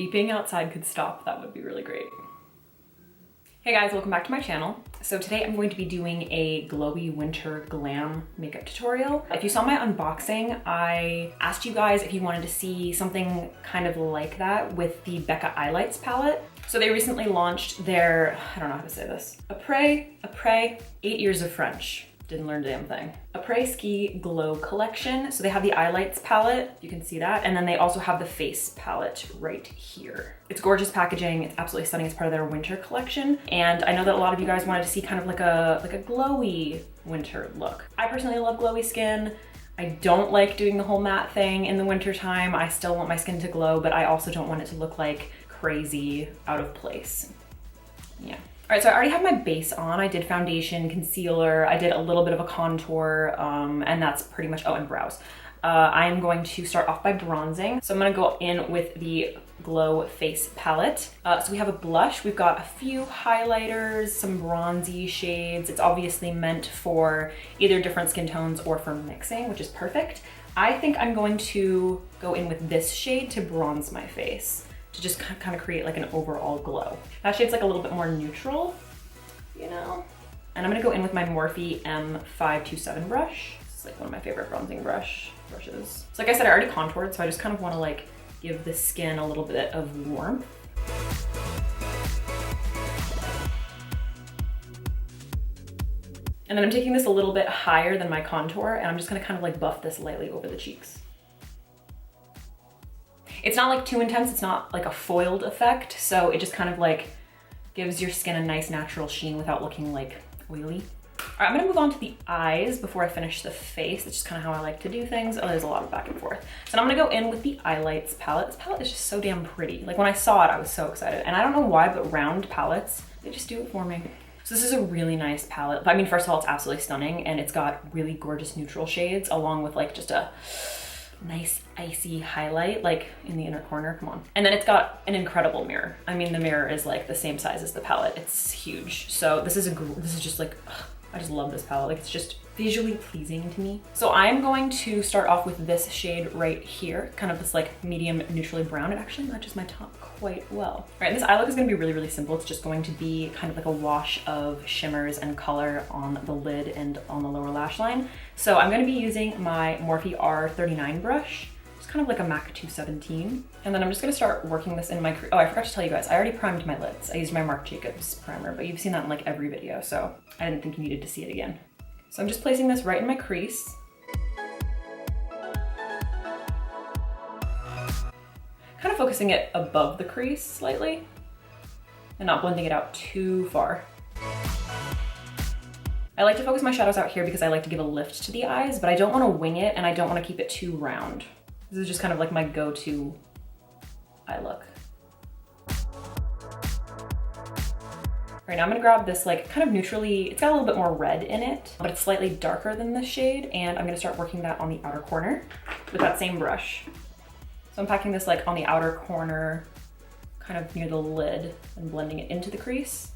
beeping outside could stop, that would be really great. Hey guys, welcome back to my channel. So today I'm going to be doing a glowy winter glam makeup tutorial. If you saw my unboxing, I asked you guys if you wanted to see something kind of like that with the Becca Highlights palette. So they recently launched their, I don't know how to say this, Apres 8 years of French. Didn't learn a damn thing. Apres Glow collection. So they have the Highlights palette, you can see that, and then they also have the face palette right here. It's gorgeous packaging, it's absolutely stunning. It's part of their winter collection. And I know that a lot of you guys wanted to see kind of like a glowy winter look. I personally love glowy skin. I don't like doing the whole matte thing in the winter time. I still want my skin to glow, but I also don't want it to look like crazy out of place. Yeah. All right, so I already have my base on. I did foundation, concealer, I did a little bit of a contour, and that's pretty much, oh, and brows. I'm going to start off by bronzing. So I'm gonna go in with the Glow Face Palette. So we have a blush, we've got a few highlighters, some bronzy shades. It's obviously meant for either different skin tones or for mixing, which is perfect. I think I'm going to go in with this shade to bronze my face, to just kind of create like an overall glow. That shade's like a little bit more neutral, you know? And I'm gonna go in with my Morphe M527 brush. It's like one of my favorite bronzing brushes. So like I said, I already contoured, so I just kind of wanna like give the skin a little bit of warmth. And then I'm taking this a little bit higher than my contour, and I'm just gonna kind of like buff this lightly over the cheeks. It's not like too intense, it's not like a foiled effect, so it just kind of like gives your skin a nice natural sheen without looking like oily. All right, I'm gonna move on to the eyes before I finish the face. That's just kind of how I like to do things. Oh, there's a lot of back and forth. So I'm gonna go in with the Highlights palette. This palette is just so damn pretty. Like when I saw it, I was so excited. And I don't know why, but round palettes, they just do it for me. So this is a really nice palette. I mean, first of all, it's absolutely stunning, and it's got really gorgeous neutral shades along with like just a nice icy highlight like in the inner corner, come on. And then it's got an incredible mirror. I mean, the mirror is like the same size as the palette. It's huge. So this is just like, ugh, I just love this palette. Like it's just visually pleasing to me. So I'm going to start off with this shade right here, kind of this like medium neutrally brown. It actually matches my top quite well. All right, this eye look is gonna be really, really simple. It's just going to be kind of like a wash of shimmers and color on the lid and on the lower lash line. So I'm gonna be using my Morphe R39 brush. It's kind of like a MAC 217. And then I'm just gonna start working this in my, oh, I forgot to tell you guys, I already primed my lids. I used my Marc Jacobs primer, but you've seen that in like every video, so I didn't think you needed to see it again. So I'm just placing this right in my crease. Kind of focusing it above the crease slightly and not blending it out too far. I like to focus my shadows out here because I like to give a lift to the eyes, but I don't want to wing it and I don't want to keep it too round. This is just kind of like my go-to eye look. Right now I'm gonna grab this like kind of neutrally, it's got a little bit more red in it, but it's slightly darker than this shade, and I'm gonna start working that on the outer corner with that same brush. So I'm packing this like on the outer corner, kind of near the lid, and blending it into the crease.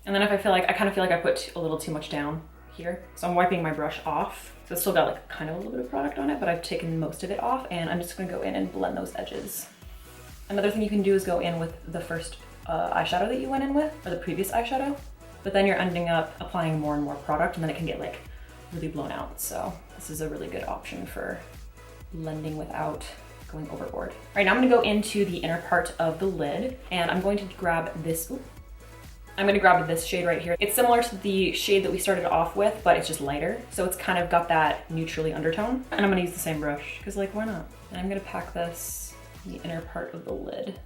And then if I feel like, I kind of feel like I put a little too much down here. So I'm wiping my brush off. So it's still got like kind of a little bit of product on it, but I've taken most of it off, and I'm just gonna go in and blend those edges. Another thing you can do is go in with the first eyeshadow that you went in with, or the previous eyeshadow, but then you're ending up applying more and more product, and then it can get like really blown out. So this is a really good option for blending without going overboard. All right, now I'm gonna go into the inner part of the lid, and I'm going to grab this, I'm gonna grab this shade right here. It's similar to the shade that we started off with, but it's just lighter. So it's kind of got that neutrally undertone. And I'm gonna use the same brush, because like, why not? And I'm gonna pack this in the inner part of the lid.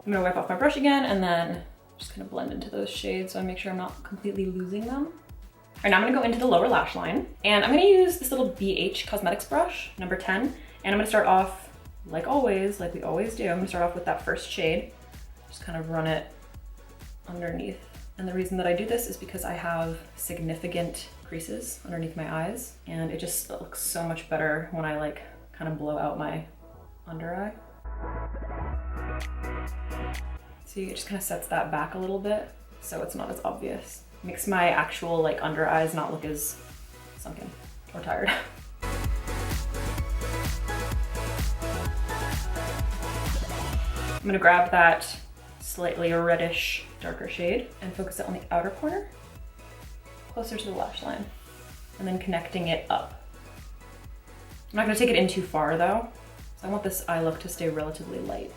I'm gonna wipe off my brush again, and then just kind of blend into those shades so I make sure I'm not completely losing them. All right, now I'm gonna go into the lower lash line, and I'm gonna use this little BH Cosmetics brush, number 10. And I'm gonna start off, like always, like we always do, I'm gonna start off with that first shade. Just kind of run it underneath. And the reason that I do this is because I have significant creases underneath my eyes, and it just looks so much better when I like kind of blow out my under eye. See, it just kind of sets that back a little bit so it's not as obvious. Makes my actual like under eyes not look as sunken or tired. I'm gonna grab that slightly reddish, darker shade and focus it on the outer corner, closer to the lash line, and then connecting it up. I'm not gonna take it in too far though, so I want this eye look to stay relatively light.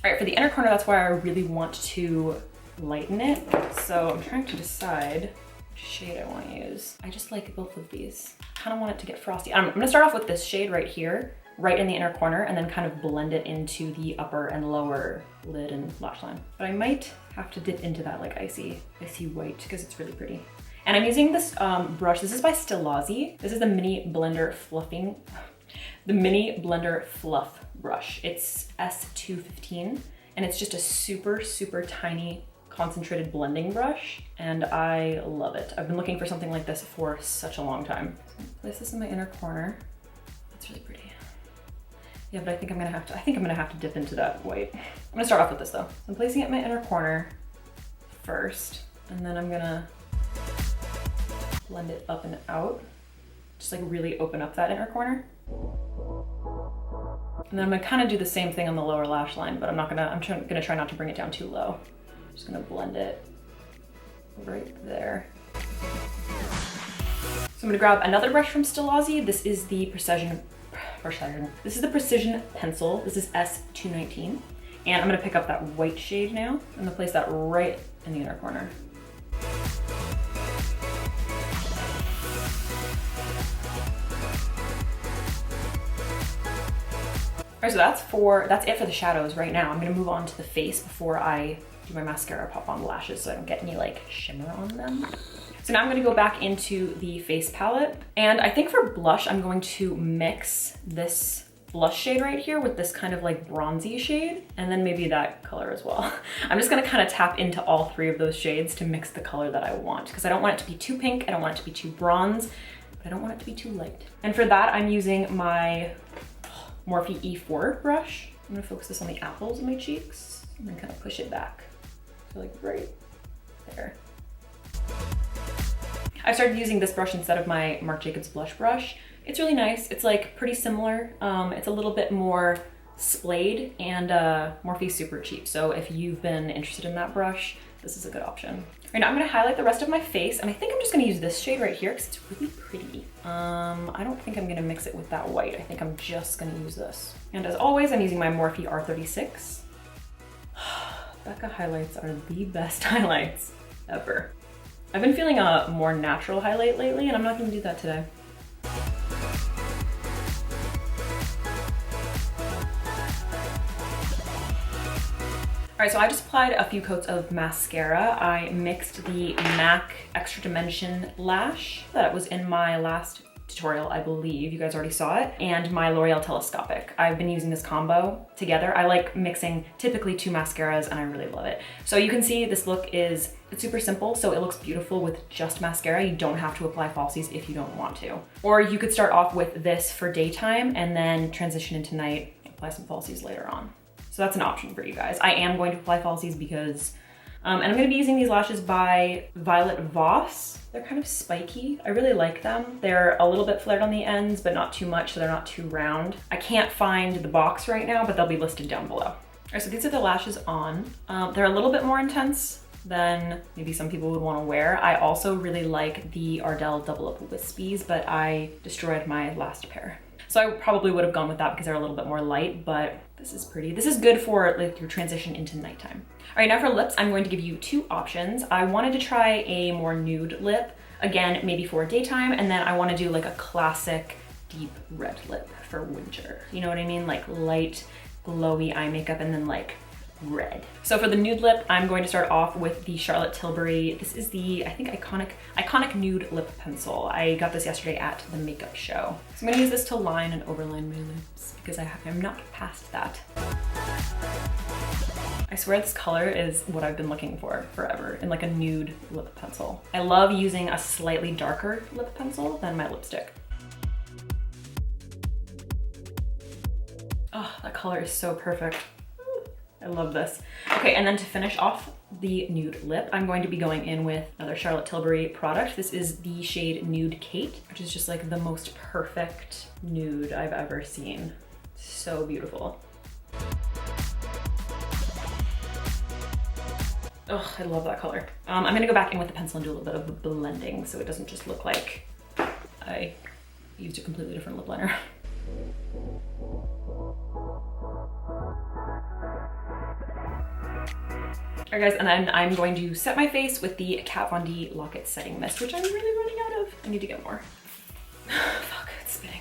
All right, for the inner corner, that's why I really want to lighten it. So I'm trying to decide which shade I want to use. I just like both of these. I kind of want it to get frosty. I'm gonna start off with this shade right here, right in the inner corner, and then kind of blend it into the upper and lower lid and lash line. But I might have to dip into that like icy white because it's really pretty. And I'm using this brush. This is by Stilazzi. This is the Mini Blender Fluff brush. It's S215, and it's just a super, super tiny concentrated blending brush, and I love it. I've been looking for something like this for such a long time. So place this in my inner corner. That's really pretty. Yeah, but I think I'm gonna have to dip into that white. I'm gonna start off with this though. So I'm placing it in my inner corner first, and then I'm gonna blend it up and out. Just like really open up that inner corner. And then I'm gonna kind of do the same thing on the lower lash line, but I'm gonna try not to bring it down too low. I'm just gonna blend it right there. So I'm gonna grab another brush from Stilazzi. This is the Precision Pencil. This is S219. And I'm gonna pick up that white shade now. I'm gonna place that right in the inner corner. All right, so that's it for the shadows right now. I'm gonna move on to the face before I do my mascara pop on the lashes so I don't get any like shimmer on them. So now I'm gonna go back into the face palette. And I think for blush, I'm going to mix this blush shade right here with this kind of like bronzy shade, and then maybe that color as well. I'm just gonna kind of tap into all three of those shades to mix the color that I want, because I don't want it to be too pink, I don't want it to be too bronze, but I don't want it to be too light. And for that, I'm using my Morphe E4 brush. I'm gonna focus this on the apples of my cheeks and then kind of push it back. So like right there. I started using this brush instead of my Marc Jacobs blush brush. It's really nice. It's like pretty similar. It's a little bit more splayed, and Morphe's super cheap. So if you've been interested in that brush, this is a good option. Right now I'm gonna highlight the rest of my face, and I think I'm just gonna use this shade right here because it's really pretty. I don't think I'm gonna mix it with that white. I think I'm just gonna use this. And as always, I'm using my Morphe R36. Becca highlights are the best highlights ever. I've been feeling a more natural highlight lately, and I'm not gonna do that today. All right, so I just applied a few coats of mascara. I mixed the MAC Extra Dimension Lash that was in my last tutorial, I believe. You guys already saw it. And my L'Oreal Telescopic. I've been using this combo together. I like mixing typically two mascaras, and I really love it. So you can see this look it's super simple, so it looks beautiful with just mascara. You don't have to apply falsies if you don't want to. Or you could start off with this for daytime and then transition into night, apply some falsies later on. So that's an option for you guys. I am going to apply falsies because, and I'm gonna be using these lashes by Violet Voss. They're kind of spiky. I really like them. They're a little bit flared on the ends, but not too much, so they're not too round. I can't find the box right now, but they'll be listed down below. All right, so these are the lashes on. They're a little bit more intense than maybe some people would wanna wear. I also really like the Ardell Double Up Wispies, but I destroyed my last pair. So I probably would have gone with that because they're a little bit more light, but this is pretty. This is good for like your transition into nighttime. All right, now for lips, I'm going to give you two options. I wanted to try a more nude lip, again, maybe for daytime, and then I wanna do like a classic deep red lip for winter. You know what I mean? Like light, glowy eye makeup, and then like red. So for the nude lip, I'm going to start off with the Charlotte Tilbury. This is the, I think, iconic nude lip pencil. I got this yesterday at the makeup show. So I'm gonna use this to line and overline my lips because I'm not past that. I swear this color is what I've been looking for forever in like a nude lip pencil. I love using a slightly darker lip pencil than my lipstick. Oh, that color is so perfect. I love this. Okay, and then to finish off the nude lip, I'm going to be going in with another Charlotte Tilbury product. This is the shade Nude Kate, which is just like the most perfect nude I've ever seen. So beautiful. Oh, I love that color. I'm gonna go back in with the pencil and do a little bit of blending so it doesn't just look like I used a completely different lip liner. All right guys, and then I'm going to set my face with the Kat Von D Lock It Setting Mist, which I'm really running out of. I need to get more. Fuck, it's spitting.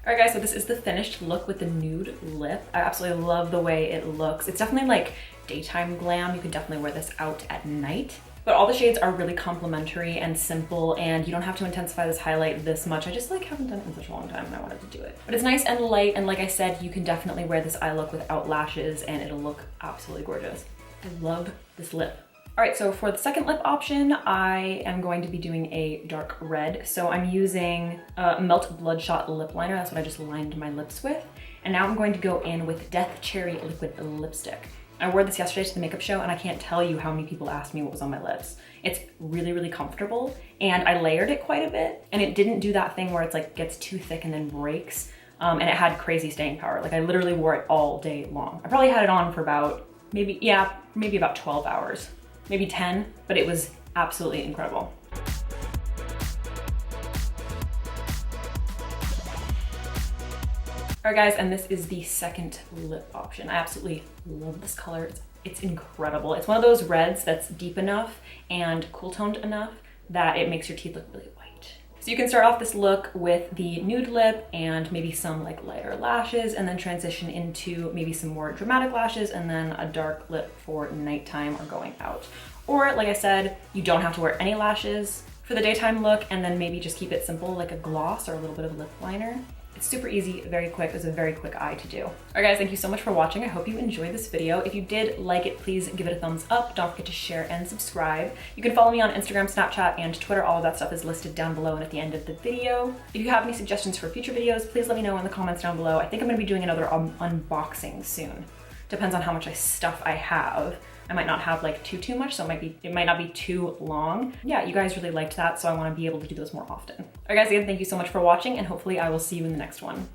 All right guys, so this is the finished look with the nude lip. I absolutely love the way it looks. It's definitely like daytime glam. You could definitely wear this out at night. But all the shades are really complimentary and simple, and you don't have to intensify this highlight this much. I just like haven't done it in such a long time and I wanted to do it. But it's nice and light, and like I said, you can definitely wear this eye look without lashes and it'll look absolutely gorgeous. I love this lip. All right, so for the second lip option, I am going to be doing a dark red. So I'm using Melt Bloodshot lip liner. That's what I just lined my lips with. And now I'm going to go in with Death Cherry liquid lipstick. I wore this yesterday to the makeup show and I can't tell you how many people asked me what was on my lips. It's really, really comfortable, and I layered it quite a bit, and it didn't do that thing where it's like gets too thick and then breaks. And it had crazy staying power. Like I literally wore it all day long. I probably had it on for about maybe about 12 hours, maybe 10, but it was absolutely incredible. All right guys, and this is the second lip option. I absolutely love this color. It's incredible. It's one of those reds that's deep enough and cool toned enough that it makes your teeth look really white. So you can start off this look with the nude lip and maybe some like lighter lashes, and then transition into maybe some more dramatic lashes and then a dark lip for nighttime or going out. Or like I said, you don't have to wear any lashes for the daytime look, and then maybe just keep it simple like a gloss or a little bit of lip liner. It's super easy, very quick. It's a very quick eye to do. All right guys, thank you so much for watching. I hope you enjoyed this video. If you did like it, please give it a thumbs up. Don't forget to share and subscribe. You can follow me on Instagram, Snapchat, and Twitter. All of that stuff is listed down below and at the end of the video. If you have any suggestions for future videos, please let me know in the comments down below. I think I'm gonna be doing another unboxing soon. Depends on how much stuff I have. I might not have like too much, so it might not be too long. Yeah, you guys really liked that, so I want to be able to do those more often. All right guys, again, thank you so much for watching, and hopefully I will see you in the next one.